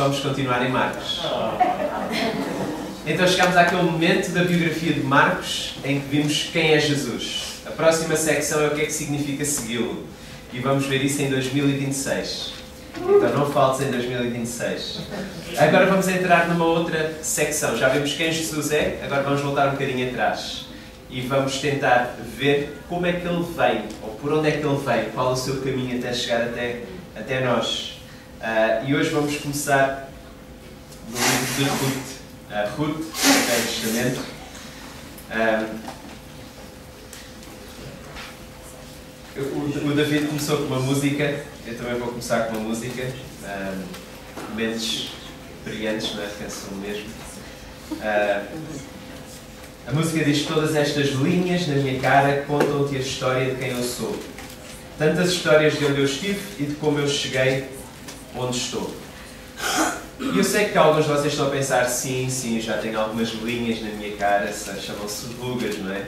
vamos continuar em Marcos? Então chegamos àquele momento da biografia de Marcos em que vimos quem é Jesus. A próxima secção é o que é que significa segui-lo. E vamos ver isso em 2026. Então não faltes em 2026. Agora vamos entrar numa outra secção. Já vimos quem Jesus é, agora vamos voltar um bocadinho atrás. E vamos tentar ver como é que ele veio, ou por onde é que ele veio, qual é o seu caminho até chegar até nós. E hoje vamos começar no livro de Ruth. Ruth, do Velho Testamento. O David começou com uma música, eu também vou começar com uma música. Mentes brilhantes, não é? Pensam mesmo. A música diz: todas estas linhas na minha cara contam-te a história de quem eu sou. Tantas histórias de onde eu estive e de como eu cheguei onde estou. E eu sei que alguns de vocês estão a pensar: sim, já tenho algumas linhas na minha cara, chamam-se rugas, não é?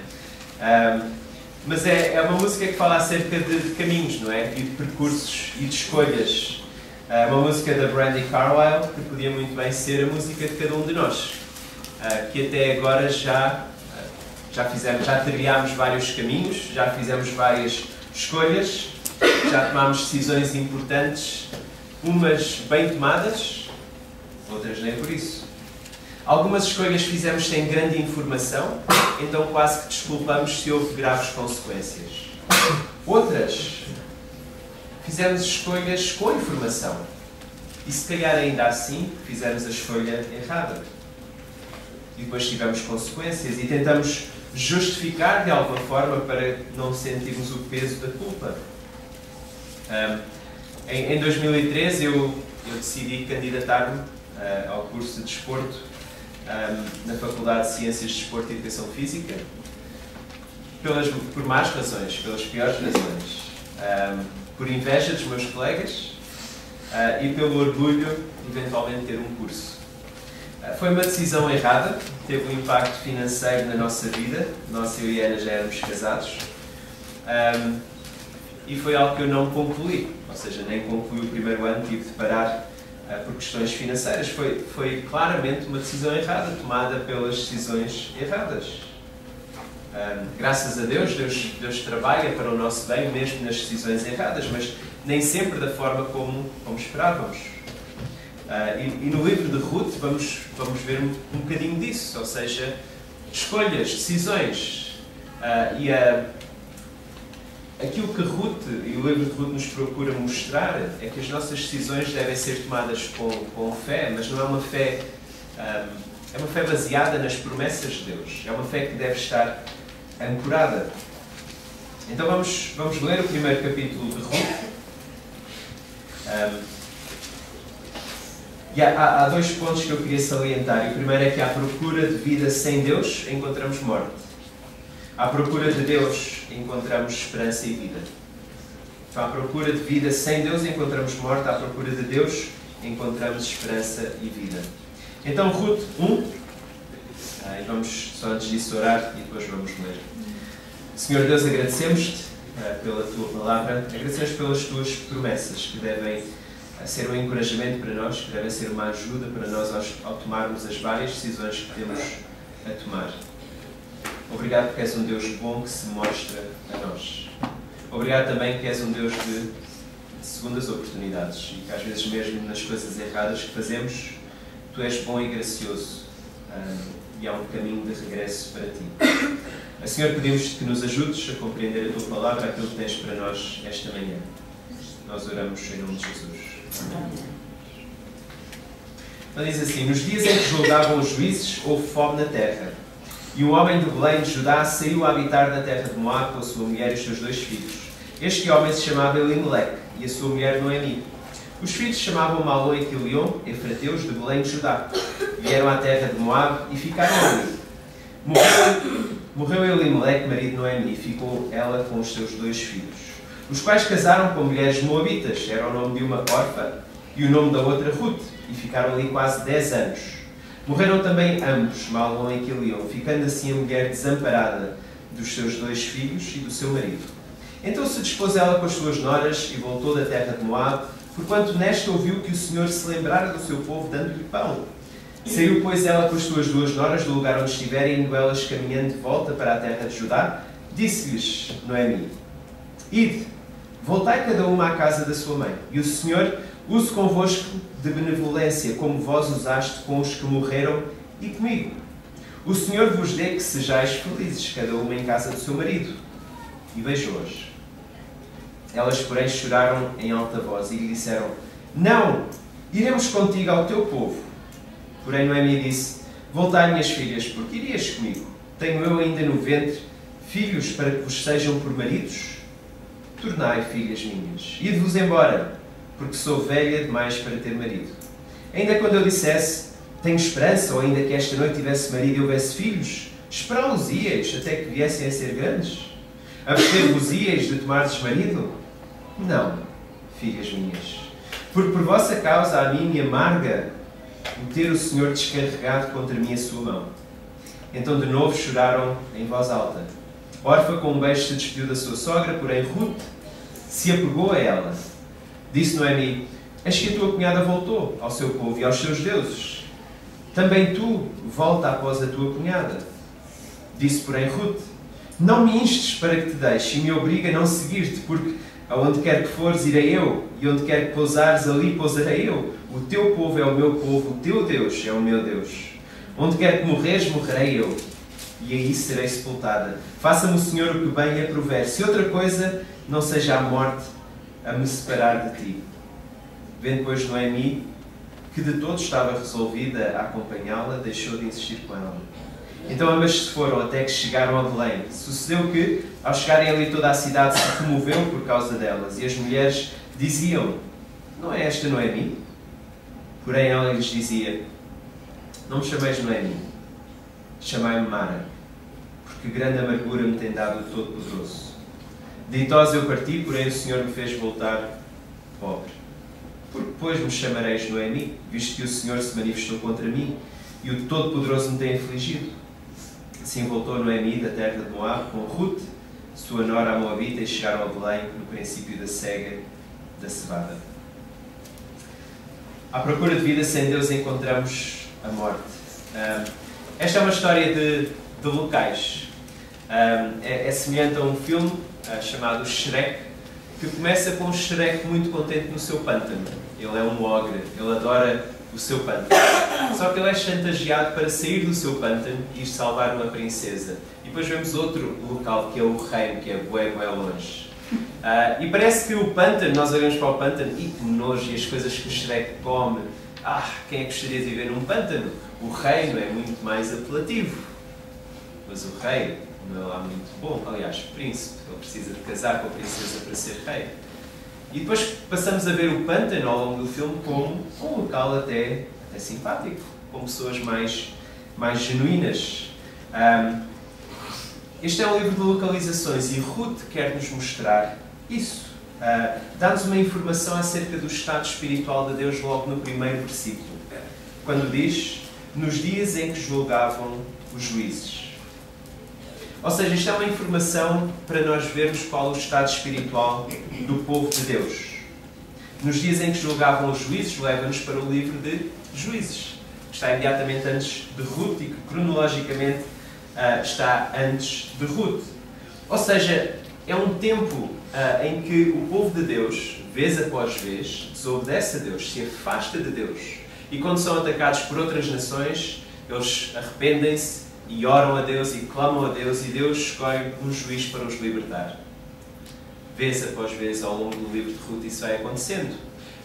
Mas é uma música que fala acerca de caminhos, não é? E de percursos e de escolhas. Uma música da Brandi Carlile, que podia muito bem ser a música de cada um de nós. Que até agora já trilhámos vários caminhos, já fizemos várias escolhas, já tomámos decisões importantes, umas bem tomadas, outras nem por isso. Algumas escolhas fizemos sem grande informação, então quase que desculpamos se houve graves consequências. Outras fizemos escolhas com informação e se calhar ainda assim fizemos a escolha errada. E depois tivemos consequências e tentamos justificar de alguma forma para não sentirmos o peso da culpa. Em 2013 eu decidi candidatar-me ao curso de desporto na Faculdade de Ciências de Desporto e Educação Física por más razões, pelas piores razões. Por inveja dos meus colegas e pelo orgulho de eventualmente ter um curso. Foi uma decisão errada, teve um impacto financeiro na nossa vida. Nós, eu e a Ana, já éramos casados. E foi algo que eu não concluí, ou seja, nem concluí o primeiro ano, tive de parar por questões financeiras. Foi claramente uma decisão errada, tomada pelas decisões erradas. Graças a Deus trabalha para o nosso bem, mesmo nas decisões erradas, mas nem sempre da forma como esperávamos. E no livro de Ruth vamos ver um bocadinho disso, ou seja, escolhas, decisões. Aquilo que Ruth e o livro de Ruth nos procura mostrar é que as nossas decisões devem ser tomadas com fé, mas não é uma fé... é uma fé baseada nas promessas de Deus. É uma fé que deve estar ancorada. Então vamos ler o primeiro capítulo de Ruth. E há dois pontos que eu queria salientar. O primeiro é que à procura de vida sem Deus encontramos morte. À procura de Deus encontramos esperança e vida. Então, à procura de vida sem Deus encontramos morte. À procura de Deus encontramos esperança e vida. Então Ruth 1. E vamos só antes disso orar e depois vamos ler. Senhor Deus, agradecemos-te pela tua palavra. Agradecemos pelas tuas promessas que devem ser um encorajamento para nós, que devem ser uma ajuda para nós ao tomarmos as várias decisões que temos a tomar. Obrigado porque és um Deus bom que se mostra a nós. Obrigado também que és um Deus de segundas oportunidades e que às vezes mesmo nas coisas erradas que fazemos, tu és bom e gracioso e há um caminho de regresso para ti. Senhor, pedimos-te que nos ajudes a compreender a tua palavra, aquilo que tens para nós esta manhã. Nós oramos em nome de Jesus. Ele diz assim: nos dias em que julgavam os juízes, houve fome na terra. E um homem de Belém de Judá saiu a habitar na terra de Moab com a sua mulher e os seus 2 filhos. Este homem se chamava Elimeleque e a sua mulher Noemi. Os filhos se chamavam Malom e Quilion, efrateus de Belém de Judá. Vieram à terra de Moab e ficaram ali. Morreu Elimeleque, marido de Noemi, e ficou ela com os seus 2 filhos, os quais casaram com mulheres moabitas. Era o nome de uma Orfa e o nome da outra Ruth, e ficaram ali quase 10 anos. Morreram também ambos, Malom e Quilion, ficando assim a mulher desamparada dos seus 2 filhos e do seu marido. Então se dispôs ela com as suas noras e voltou da terra de Moab, porquanto nesta ouviu que o Senhor se lembrara do seu povo, dando-lhe pão. Saiu, pois, ela com as suas 2 noras do lugar onde estiverem, indo elas caminhando de volta para a terra de Judá, disse-lhes Noemi: Ide, voltai cada uma à casa da sua mãe, e o Senhor use convosco de benevolência, como vós usaste com os que morreram e comigo. O Senhor vos dê que sejais felizes, cada uma em casa do seu marido. E beijou-as. Elas, porém, choraram em alta voz e lhe disseram: Não, iremos contigo ao teu povo. Porém Noemi disse: Voltai, minhas filhas, porque irias comigo? Tenho eu ainda no ventre filhos para que vos sejam por maridos? Tornai, filhas minhas, ide-vos embora, porque sou velha demais para ter marido. Ainda quando eu dissesse: Tenho esperança, ou ainda que esta noite tivesse marido e houvesse filhos, esperá-los-íeis até que viessem a ser grandes? Abster-vos-íeis de tomardes marido? Não, filhas minhas, porque por vossa causa a mim me amarga o ter o Senhor descarregado contra mim a sua mão. Então de novo choraram em voz alta. Orfa com um beijo se despediu da sua sogra, porém Ruth se apegou a ela. Disse Noemi: Eis que a tua cunhada voltou ao seu povo e aos seus deuses. Também tu volta após a tua cunhada. Disse, porém, Ruth: Não me instes para que te deixe e me obriga a não seguir-te, porque aonde quer que fores, irei eu, e onde quer que pousares, ali pousarei eu. O teu povo é o meu povo, o teu Deus é o meu Deus. Onde quer que morreres, morrerei eu, e aí serei sepultada. Faça-me o Senhor o que bem lhe aprover, se outra coisa não seja a morte a me separar de ti. Vendo, pois, Noemi que de todo estava resolvida a acompanhá-la, deixou de insistir com ela. Então ambas se foram até que chegaram a Belém. Sucedeu que, ao chegarem ali, toda a cidade se comoveu por causa delas, e as mulheres diziam: Não é esta Noemi? Porém ela lhes dizia: Não me chameis Noemi, chamai-me Mara, porque grande amargura me tem dado o Todo-Poderoso. Ditosa eu parti, porém o Senhor me fez voltar pobre. Porque depois me chamareis Noemi, visto que o Senhor se manifestou contra mim, e o Todo-Poderoso me tem afligido. Assim voltou Noemi da terra de Moab com Ruth, sua nora a Moabita, e chegaram a Belém no princípio da cega da cevada. À procura de vida sem Deus encontramos a morte. Esta é uma história de locais. É semelhante a um filme chamado Shrek, que começa com um Shrek muito contente no seu pântano. Ele é um ogre, ele adora o seu pântano. Só que ele é chantageado para sair do seu pântano e ir salvar uma princesa. E depois vemos outro local, que é o reino, que é bué longe. E parece que o pântano, nós olhamos para o pântano e que nojo, e as coisas que o Shrek come. Quem é que gostaria de viver num pântano? O reino é muito mais apelativo. Mas o rei não é lá muito bom. Aliás, o príncipe, ele precisa de casar com a princesa para ser rei. E depois passamos a ver o pântano ao longo do filme como um local até simpático, com pessoas mais genuínas. Este é um livro de localizações e Ruth quer nos mostrar isso. Dá-nos uma informação acerca do estado espiritual de Deus logo no primeiro versículo, quando diz: nos dias em que julgavam os juízes. Ou seja, isto é uma informação para nós vermos qual o estado espiritual do povo de Deus. Nos dias em que julgavam os juízes, leva-nos para o livro de Juízes, que está imediatamente antes de Ruth e que cronologicamente está antes de Ruth. Ou seja, é um tempo em que o povo de Deus, vez após vez, desobedece a Deus, se afasta de Deus. E quando são atacados por outras nações, eles arrependem-se e oram a Deus e clamam a Deus, e Deus escolhe um juiz para os libertar. Vez após vez, ao longo do livro de Ruth, isso vai acontecendo.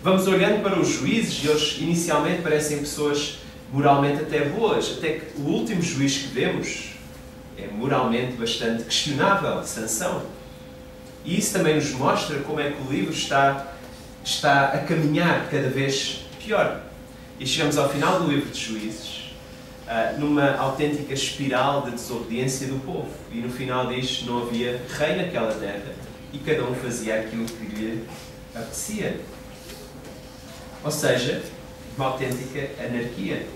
Vamos olhando para os juízes, e eles inicialmente parecem pessoas moralmente até boas, até que o último juiz que vemos é moralmente bastante questionável, Sansão. E isso também nos mostra como é que o livro está a caminhar cada vez pior. E chegamos ao final do livro de Juízes, numa autêntica espiral de desobediência do povo. E no final diz: não havia rei naquela terra e cada um fazia aquilo que lhe apetecia. Ou seja, uma autêntica anarquia.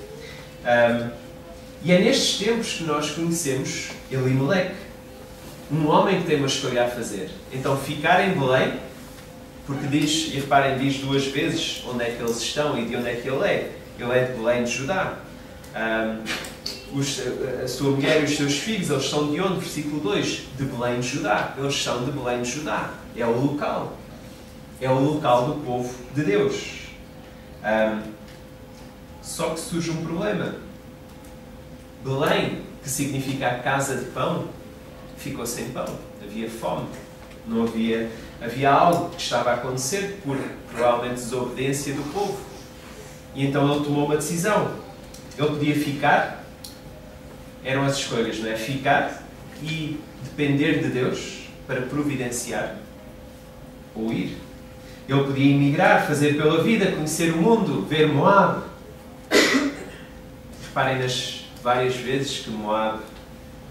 E é nestes tempos que nós conhecemos Elimeleque, um homem que tem uma escolha a fazer. Então, ficar em Belém Porque diz, e reparem, diz duas vezes onde é que eles estão e de onde é que ele é. Ele é de Belém de Judá. A sua mulher e os seus filhos, eles são de onde? Versículo 2, de Belém de Judá. Eles são de Belém de Judá. É o local. É o local do povo de Deus. Só que surge um problema. Belém, que significa a casa de pão, ficou sem pão. Havia fome. Não havia algo que estava a acontecer por, provavelmente, desobediência do povo. E então ele tomou uma decisão. Ele podia ficar. Eram as escolhas, não é? Ficar e depender de Deus para providenciar. Ou ir. Ele podia emigrar, fazer pela vida, conhecer o mundo, ver Moab. Reparem nas várias vezes que Moab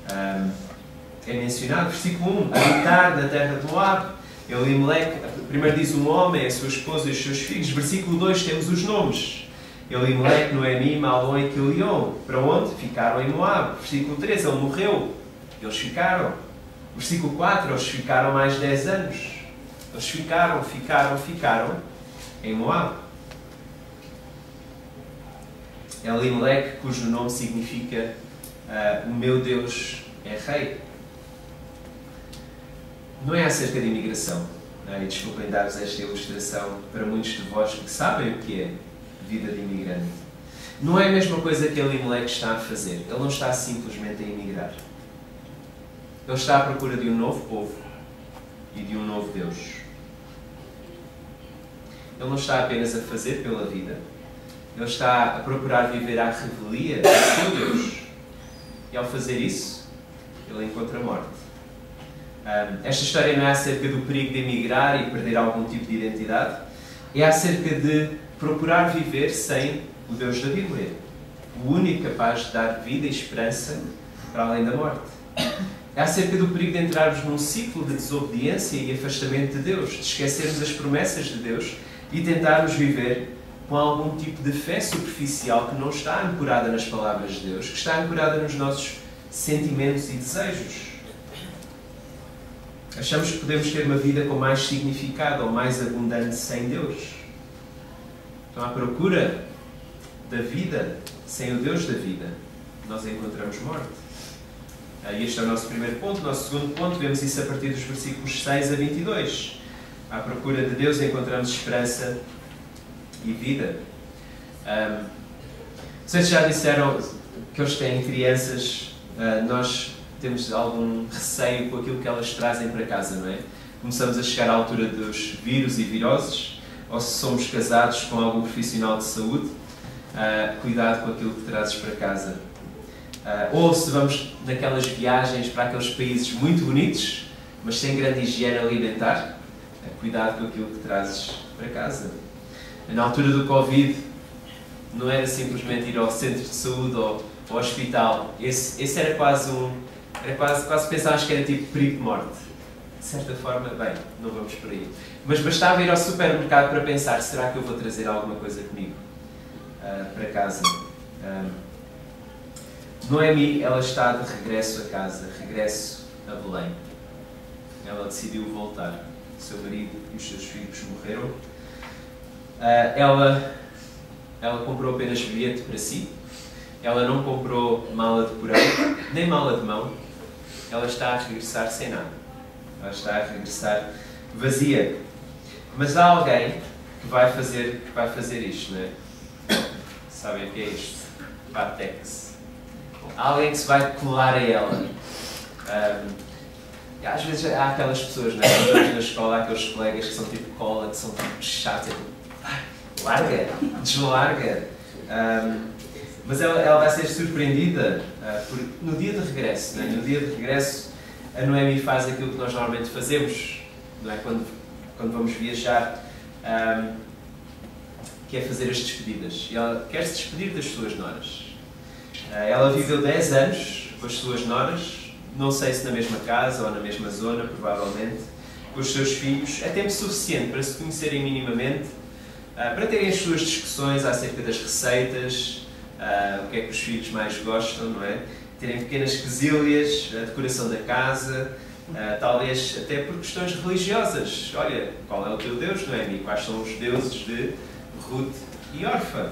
é mencionado. Versículo 1. Habitar na terra de Moab. Elimeleque, primeiro diz um homem, a sua esposa e os seus filhos. Versículo 2 temos os nomes. Elimeleque, Noemi, Malom e Quilion. Para onde? Ficaram em Moab. Versículo 3, ele morreu. Eles ficaram. Versículo 4, eles ficaram mais 10 anos. Eles ficaram em Moab. Elimeleque, cujo nome significa o meu Deus é rei. Não é acerca de imigração. E desculpem dar-vos esta ilustração para muitos de vós que sabem o que é vida de imigrante. Não é a mesma coisa que Elimeleque está a fazer. Ele não está simplesmente a emigrar. Ele está à procura de um novo povo e de um novo Deus. Ele não está apenas a fazer pela vida. Ele está a procurar viver à revelia do seu Deus. E ao fazer isso, ele encontra a morte. Esta história não é acerca do perigo de emigrar e perder algum tipo de identidade. É acerca de procurar viver sem o Deus da Bíblia. O único capaz de dar vida e esperança para além da morte. É acerca do perigo de entrarmos num ciclo de desobediência e afastamento de Deus, de esquecermos as promessas de Deus e tentarmos viver com algum tipo de fé superficial que não está ancorada nas palavras de Deus, que está ancorada nos nossos sentimentos e desejos. Achamos que podemos ter uma vida com mais significado ou mais abundante sem Deus. Então, à procura da vida, sem o Deus da vida, nós encontramos morte. Este é o nosso primeiro ponto. O nosso segundo ponto, vemos isso a partir dos versículos 6 a 22. À procura de Deus encontramos esperança e vida. Vocês já disseram que eles têm crianças, nós temos algum receio com aquilo que elas trazem para casa, não é? Começamos a chegar à altura dos vírus e viroses, ou se somos casados com algum profissional de saúde, cuidado com aquilo que trazes para casa. Ou se vamos naquelas viagens para aqueles países muito bonitos, mas sem grande higiene alimentar, cuidado com aquilo que trazes para casa. Na altura do Covid, não era simplesmente ir ao centro de saúde ou ao hospital. Esse era quase pensávamos que era tipo perigo de morte. De certa forma, bem, não vamos por aí. Mas bastava ir ao supermercado para pensar, será que eu vou trazer alguma coisa comigo para casa? Noemi, ela está de regresso a casa, regresso a Belém. Ela decidiu voltar. O seu marido e os seus filhos morreram. Ela comprou apenas bilhete para si. Ela não comprou mala de porão, nem mala de mão. Ela está a regressar sem nada. Ela está a regressar vazia. Mas há alguém que vai fazer isto, não é? Sabem o que é isto? Patex. Há alguém que se vai colar a ela. Às vezes há aquelas pessoas, não é? Quando estamos na escola, há aqueles colegas que são tipo cola, que são tipo chatos. Larga, deslarga. Mas ela vai ser surpreendida porque no dia de regresso, não é? No dia de regresso, a Noemi faz aquilo que nós normalmente fazemos, não é? Quando vamos viajar, que é fazer as despedidas. E ela quer se despedir das suas noras. Ela viveu 10 anos com as suas noras, não sei se na mesma casa ou na mesma zona, provavelmente, com os seus filhos. É tempo suficiente para se conhecerem minimamente, para terem as suas discussões acerca das receitas, o que é que os filhos mais gostam, não é? Terem pequenas quesílias, a decoração da casa, Talvez até por questões religiosas. Olha, qual é o teu Deus, Noemi? Quais são os deuses de Ruth e Orfa?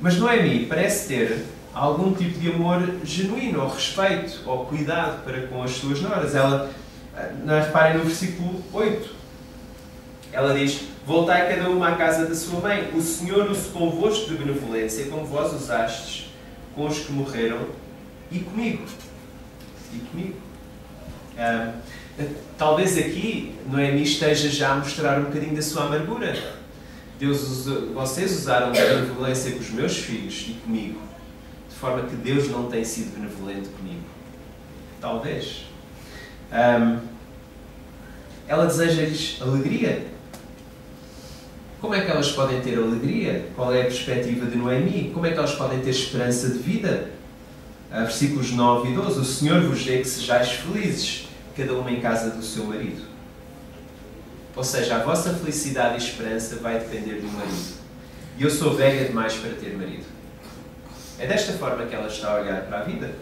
Mas Noemi parece ter algum tipo de amor genuíno, ou respeito, ou cuidado para com as suas noras. Ela, reparem no versículo 8, ela diz: voltai cada uma à casa da sua mãe. O Senhor use convosco de benevolência, como vós usastes com os que morreram, e comigo. E comigo. Talvez aqui Noemi esteja já a mostrar um bocadinho da sua amargura. Vocês usaram de benevolência com os meus filhos e comigo, de forma que Deus não tem sido benevolente comigo. Talvez. Ela deseja-lhes alegria. Como é que elas podem ter alegria? Qual é a perspectiva de Noemi? Como é que elas podem ter esperança de vida? Versículos 9 e 12. O Senhor vos dê que sejais felizes, cada uma em casa do seu marido. Ou seja, a vossa felicidade e esperança vai depender do marido. E eu sou velha demais para ter marido. É desta forma que ela está a olhar para a vida.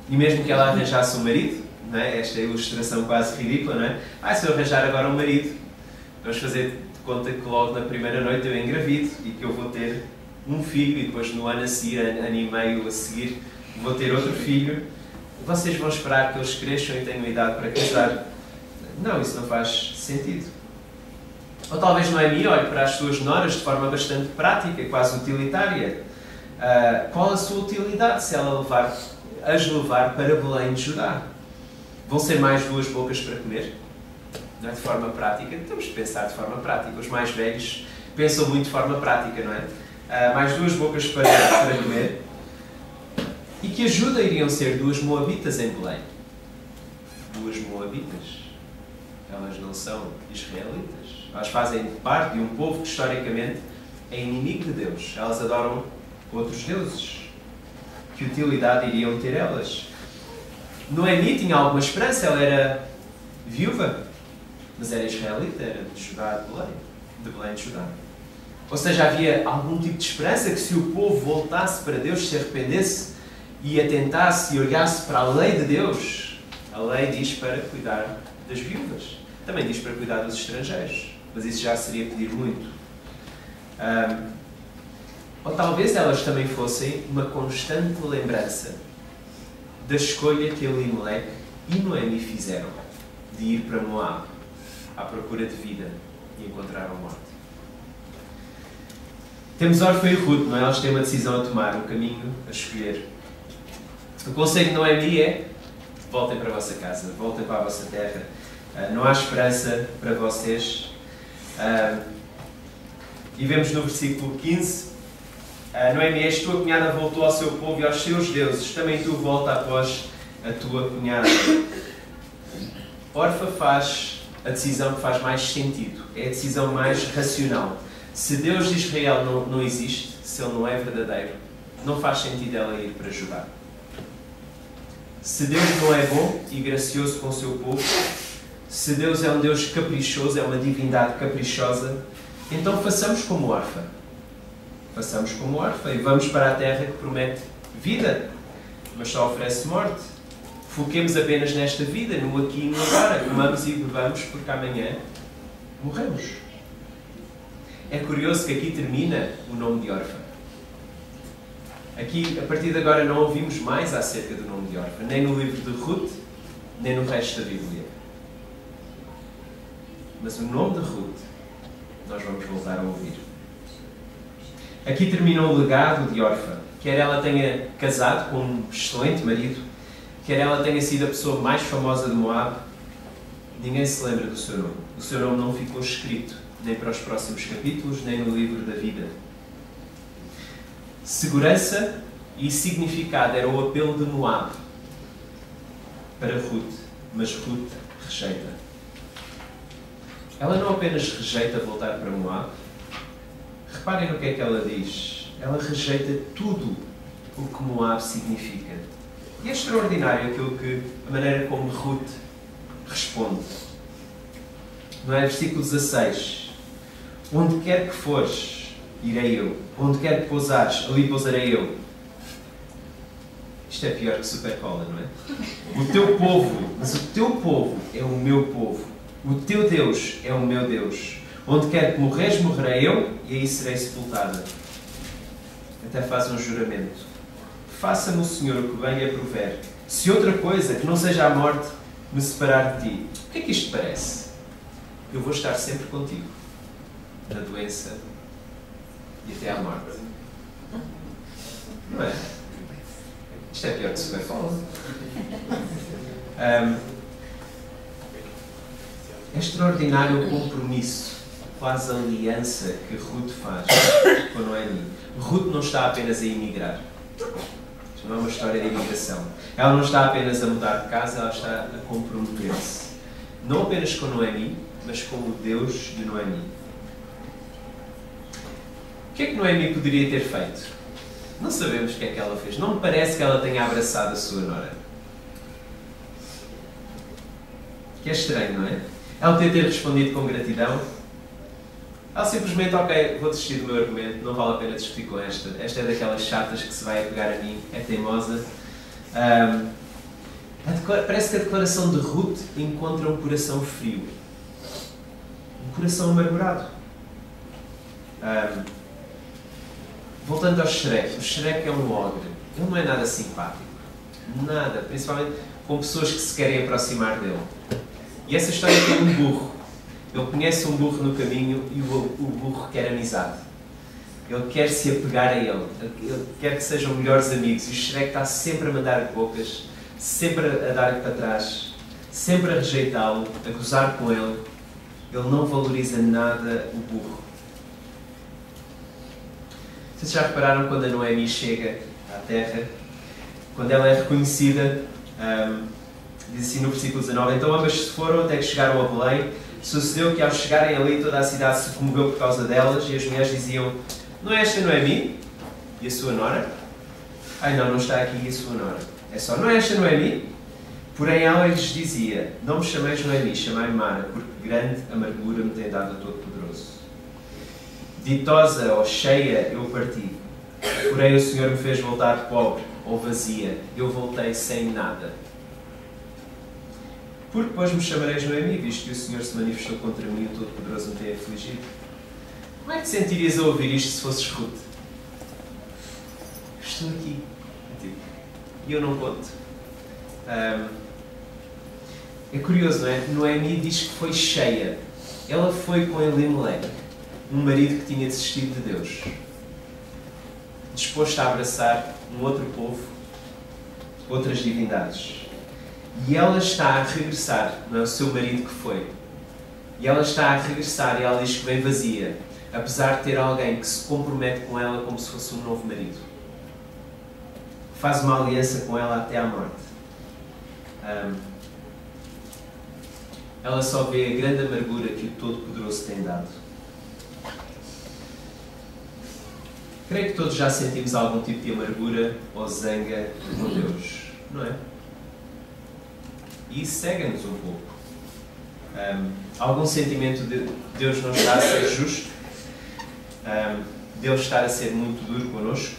E mesmo que ela arranjasse um marido, não é? Esta ilustração quase ridícula, não é? Se eu arranjar agora um marido, vamos fazer de conta que logo na primeira noite eu engravido e que eu vou ter um filho e depois no ano a seguir, ano e meio a seguir, vou ter outro filho. Vocês vão esperar que eles cresçam e tenham idade para casar? Não, isso não faz sentido. Ou talvez Noemi olhe para as suas noras de forma bastante prática, quase utilitária. Qual a sua utilidade se ela as levar para Belém de Judá? Vão ser mais duas bocas para comer? Não é de forma prática? Temos de pensar de forma prática. Os mais velhos pensam muito de forma prática, não é? Mais duas bocas para comer. E que ajuda iriam ser duas moabitas em Belém? Duas moabitas. Elas não são israelitas. Elas fazem parte de um povo que historicamente é inimigo de Deus. Elas adoram outros deuses. Que utilidade iriam ter elas? Noemi tinha alguma esperança. Ela era viúva, mas era israelita, era de Judá, de Belém de Judá. Ou seja, havia algum tipo de esperança que se o povo voltasse para Deus, se arrependesse e atentasse e olhasse para a lei de Deus. A lei diz para cuidar das viúvas. Também diz para cuidar dos estrangeiros. Mas isso já seria pedir muito. Ou talvez elas também fossem uma constante lembrança da escolha que Elimelec e Noemi fizeram de ir para Moab à procura de vida e encontrar a morte. Temos Orfa e Ruth, não é? Elas têm uma decisão a tomar, um caminho a escolher. O conselho de Noemi é: voltem para a vossa casa, voltem para a vossa terra. Não há esperança para vocês. E vemos no versículo 15: Noemi, és tua cunhada, voltou ao seu povo e aos seus deuses. Também tu volta após a tua cunhada. Orfa faz a decisão que faz mais sentido. É a decisão mais racional. Se Deus de Israel não existe, se Ele não é verdadeiro, não faz sentido ela ir para Judá. Se Deus não é bom e gracioso com o seu povo, se Deus é um Deus caprichoso, é uma divindade caprichosa, então façamos como Orfa. Façamos como Orfa e vamos para a terra que promete vida, mas só oferece morte. Foquemos apenas nesta vida, no aqui e no agora. Comamos e bebamos, porque amanhã morremos. É curioso que aqui termina o nome de Orfa. Aqui, a partir de agora, não ouvimos mais acerca do nome de Orfa, nem no livro de Ruth, nem no resto da Bíblia. Mas o nome de Ruth, nós vamos voltar a ouvir. Aqui termina o legado de Orfa. Quer ela tenha casado com um excelente marido, quer ela tenha sido a pessoa mais famosa de Moab, ninguém se lembra do seu nome. O seu nome não ficou escrito, nem para os próximos capítulos, nem no livro da vida. Segurança e significado era o apelo de Moab para Ruth, mas Ruth rejeita. Ela não apenas rejeita voltar para Moab. Reparem no que é que ela diz. Ela rejeita tudo o que Moab significa. E é extraordinário a maneira como Ruth responde. Não é? Versículo 16. Onde quer que fores, irei eu. Onde quer que pousares, ali pousarei eu. Isto Isto é pior que Supercola, não é? O teu povo, mas o teu povo é o meu povo. O teu Deus é o meu Deus. Onde quer que morreres, morrerei eu, e aí serei sepultada. Até faz um juramento. Faça-me o Senhor o que bem lhe aprover. Se outra coisa, que não seja a morte, me separar de ti. O que é que isto parece? Eu vou estar sempre contigo. Na doença e até à morte. Não é? Isto é pior que Supercola. É extraordinário o compromisso, quase a aliança que Ruth faz com Noemi. Ruth não está apenas a emigrar. Isto não é uma história de imigração. Ela não está apenas a mudar de casa, ela está a comprometer-se. Não apenas com Noemi, mas com o Deus de Noemi. O que é que Noemi poderia ter feito? Não sabemos o que é que ela fez. Não me parece que ela tenha abraçado a sua nora. Que é estranho, não é? Ela podia ter respondido com gratidão. Ela simplesmente, ok, vou desistir do meu argumento, não vale a pena discutir com esta. Esta é daquelas chatas que se vai apegar a mim, é teimosa. Parece que a declaração de Ruth encontra um coração frio. Um coração amargurado. Voltando ao Shrek. O Shrek é um ogre. Ele não é nada simpático. Nada. Principalmente com pessoas que se querem aproximar dele. E essa história tem um burro. Ele conhece um burro no caminho e o burro quer amizade. Ele quer se apegar a ele. Ele quer que sejam melhores amigos. E o Shrek está sempre a mandar bocas, sempre a dar-lhe para trás, sempre a rejeitá-lo, a gozar com ele. Ele não valoriza nada o burro. Vocês já repararam quando a Noemi chega à terra? Quando ela é reconhecida, diz assim no versículo 19: então ambas se foram até que chegaram a Belém. Sucedeu que ao chegarem ali toda a cidade se comoveu por causa delas e as mulheres diziam: não é esta Noemi? E a sua nora? Ai não, não está aqui a sua nora. É só, não é esta Noemi? Porém ela lhes dizia: não me chameis Noemi, chamai-me Mara, porque grande amargura me tem dado o Todo-Poderoso. Ditosa ou cheia eu parti, porém o Senhor me fez voltar pobre ou vazia, eu voltei sem nada. Porque depois me chamareis Noemi, visto que o Senhor se manifestou contra mim e o Todo-Poderoso me tem afligido. Como é que te sentirias a ouvir isto se fosses Ruth? Estou aqui, e eu não conto. É curioso, não é? Noemi diz que foi cheia. Ela foi com Elimelec, um marido que tinha desistido de Deus, disposto a abraçar um outro povo, outras divindades. E ela está a regressar, não é o seu marido que foi. E ela está a regressar e ela diz que vem vazia, apesar de ter alguém que se compromete com ela como se fosse um novo marido. Faz uma aliança com ela até à morte. Ela só vê a grande amargura que o Todo-Poderoso tem dado. Creio que todos já sentimos algum tipo de amargura ou zanga com Deus, não é? E isso cega-nos um pouco. Algum sentimento de Deus não está a ser justo, Deus estar a ser muito duro connosco,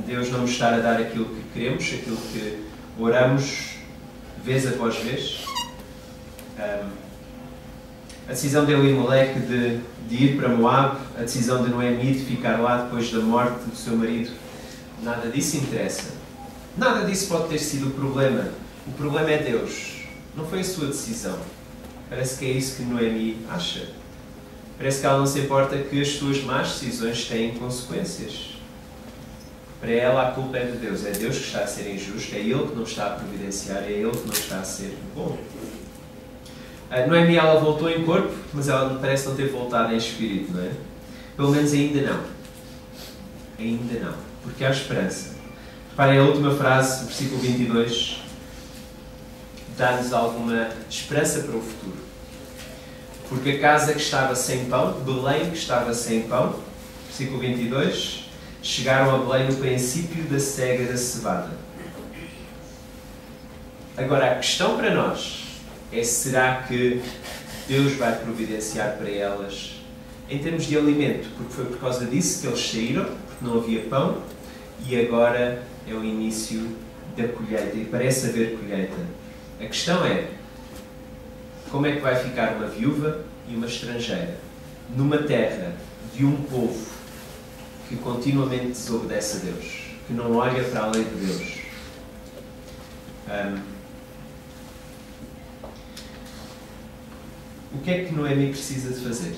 Deus não nos estar a dar aquilo que queremos, aquilo que oramos vez após vez. A decisão de Elimelec de ir para Moab, a decisão de Noemi de ficar lá depois da morte do seu marido, nada disso interessa. Nada disso pode ter sido o problema. O problema é Deus. Não foi a sua decisão. Parece que é isso que Noemi acha. Parece que ela não se importa que as suas más decisões têm consequências. Para ela a culpa é de Deus. É Deus que está a ser injusto, é Ele que não está a providenciar, é Ele que não está a ser bom. Noemi, ela voltou em corpo, mas ela parece não ter voltado em espírito, não é? Pelo menos ainda não. Ainda não. Porque há esperança. Reparem a última frase, o versículo 22, dá-nos alguma esperança para o futuro. Porque a casa que estava sem pão, Belém que estava sem pão, versículo 22, chegaram a Belém no princípio da cega da cevada. Agora, a questão para nós é: será que Deus vai providenciar para elas em termos de alimento? Porque foi por causa disso que eles saíram, porque não havia pão, e agora é o início da colheita e parece haver colheita. A questão é, como é que vai ficar uma viúva e uma estrangeira numa terra de um povo que continuamente desobedece a Deus, que não olha para a lei de Deus? O que é que Noemi precisa de fazer?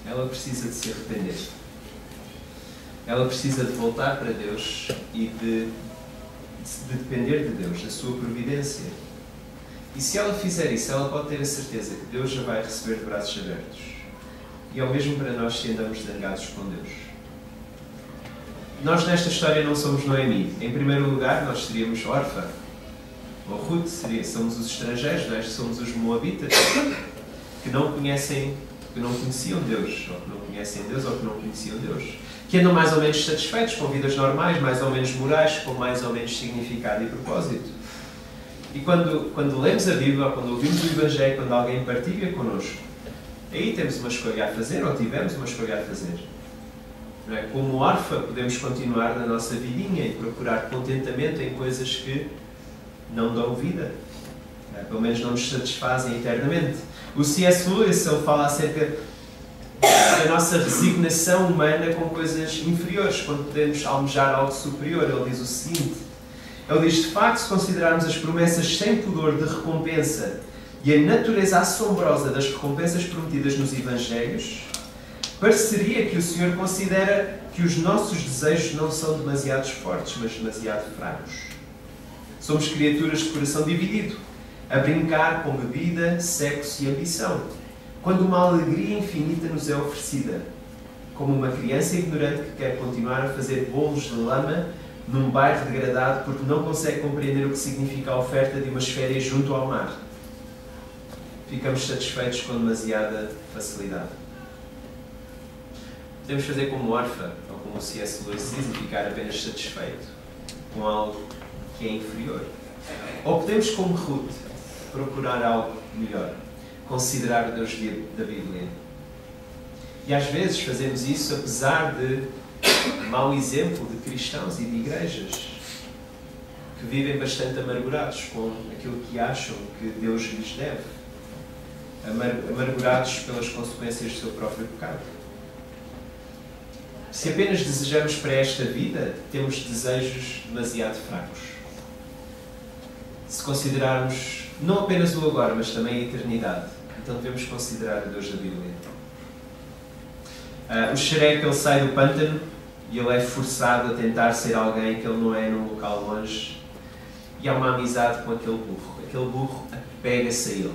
Ela precisa de se arrepender. Ela precisa de voltar para Deus e de depender de Deus, da sua providência. E se ela fizer isso, ela pode ter a certeza que Deus a vai receber de braços abertos. E é o mesmo para nós se andamos zangados com Deus. Nós nesta história não somos Noemi. Em primeiro lugar, nós seríamos Orfa. Ou Ruth, somos os estrangeiros, nós somos os moabitas, que não conheciam Deus, ou que não conhecem Deus, ou que não conheciam Deus. Que andam mais ou menos satisfeitos, com vidas normais, mais ou menos morais, com mais ou menos significado e propósito. E quando lemos a Bíblia, ou quando ouvimos o Evangelho, quando alguém partilha connosco, aí temos uma escolha a fazer, ou tivemos uma escolha a fazer. Não é? Como órfã, podemos continuar na nossa vidinha e procurar contentamento em coisas que não dão vida. Pelo menos não nos satisfazem eternamente. O C.S. Lewis, ele fala acerca da nossa resignação humana com coisas inferiores, quando podemos almejar algo superior. Ele diz o seguinte, ele diz, de facto, se considerarmos as promessas sem pudor de recompensa e a natureza assombrosa das recompensas prometidas nos Evangelhos, pareceria que o Senhor considera que os nossos desejos não são demasiado fortes, mas demasiado fracos. Somos criaturas de coração dividido, a brincar com bebida, sexo e ambição, quando uma alegria infinita nos é oferecida, como uma criança ignorante que quer continuar a fazer bolos de lama num bairro degradado porque não consegue compreender o que significa a oferta de umas férias junto ao mar. Ficamos satisfeitos com demasiada facilidade. Podemos fazer como órfã, ou como o C.S. Lewis diz, e ficar apenas satisfeito com algo que é inferior. Ou podemos, como Ruth, procurar algo melhor, considerar o Deus da Bíblia. E às vezes fazemos isso apesar de mau exemplo de cristãos e de igrejas que vivem bastante amargurados com aquilo que acham que Deus lhes deve, amargurados pelas consequências do seu próprio pecado. Se apenas desejamos para esta vida, temos desejos demasiado fracos. Se considerarmos não apenas o agora, mas também a eternidade, então devemos considerar o Deus da Bíblia. O Shrek, ele sai do pântano e ele é forçado a tentar ser alguém que ele não é num local longe. E há uma amizade com aquele burro. Aquele burro apega-se a ele.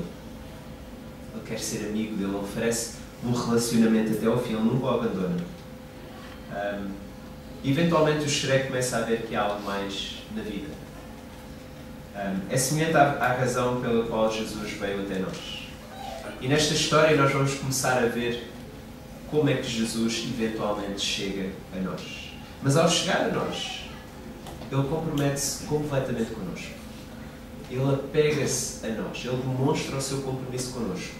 Ele quer ser amigo dele, oferece um relacionamento até ao fim, ele nunca o abandona. Eventualmente o Shrek começa a ver que há algo mais na vida. É semelhante à razão pela qual Jesus veio até nós. E nesta história nós vamos começar a ver como é que Jesus eventualmente chega a nós. Mas ao chegar a nós, Ele compromete-se completamente connosco. Ele apega-se a nós. Ele demonstra o seu compromisso connosco.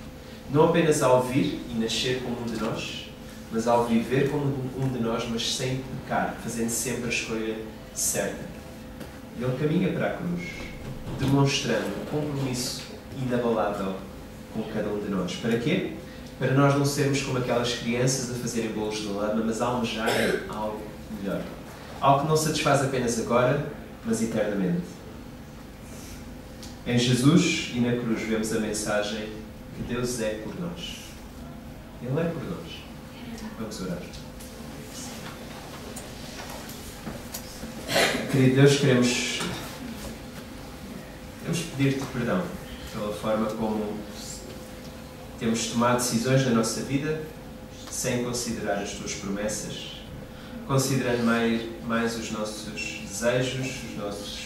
Não apenas ao vir e nascer como um de nós, mas ao viver como um de nós, mas sem pecar, fazendo sempre a escolha certa. Ele caminha para a cruz, demonstrando um compromisso inabalável com cada um de nós. Para quê? Para nós não sermos como aquelas crianças a fazerem bolos de lama, mas a almejarem algo melhor. Algo que não satisfaz apenas agora, mas eternamente. Em Jesus e na cruz vemos a mensagem que Deus é por nós. Ele é por nós. Vamos orar. Querido Deus, queremos pedir-te perdão pela forma como temos tomado decisões na nossa vida sem considerar as tuas promessas, considerando mais os nossos desejos, os nossos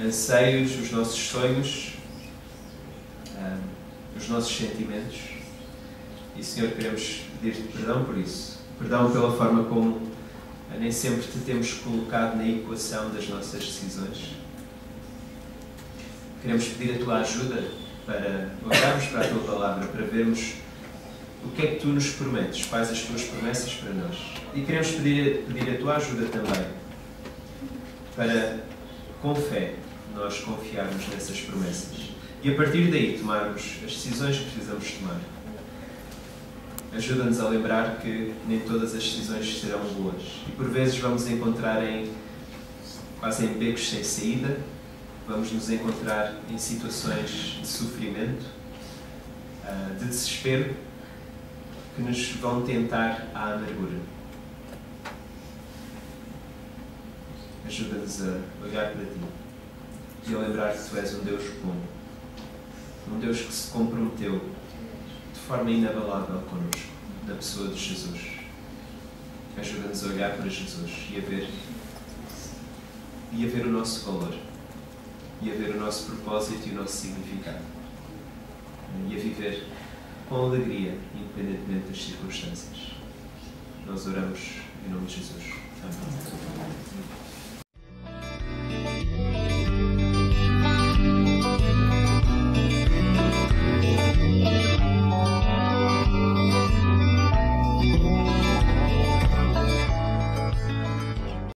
anseios, os nossos sonhos, os nossos sentimentos. E, Senhor, queremos pedir-te perdão por isso. Perdão pela forma como nem sempre te temos colocado na equação das nossas decisões. Queremos pedir a tua ajuda para olharmos para a tua palavra, para vermos o que é que tu nos prometes, quais as tuas promessas para nós. E queremos pedir a tua ajuda também para, com fé, nós confiarmos nessas promessas e a partir daí tomarmos as decisões que precisamos tomar. Ajuda-nos a lembrar que nem todas as decisões serão boas e por vezes vamos encontrar quase em becos sem saída, vamos nos encontrar em situações de sofrimento, de desespero, que nos vão tentar à amargura. Ajuda-nos a olhar para Ti e a lembrar que Tu és um Deus bom, um Deus que se comprometeu de forma inabalável connosco, na pessoa de Jesus. Ajuda-nos a olhar para Jesus e a ver o nosso valor, e a ver o nosso propósito e o nosso significado, e a viver com alegria, independentemente das circunstâncias. Nós oramos em nome de Jesus. Amém.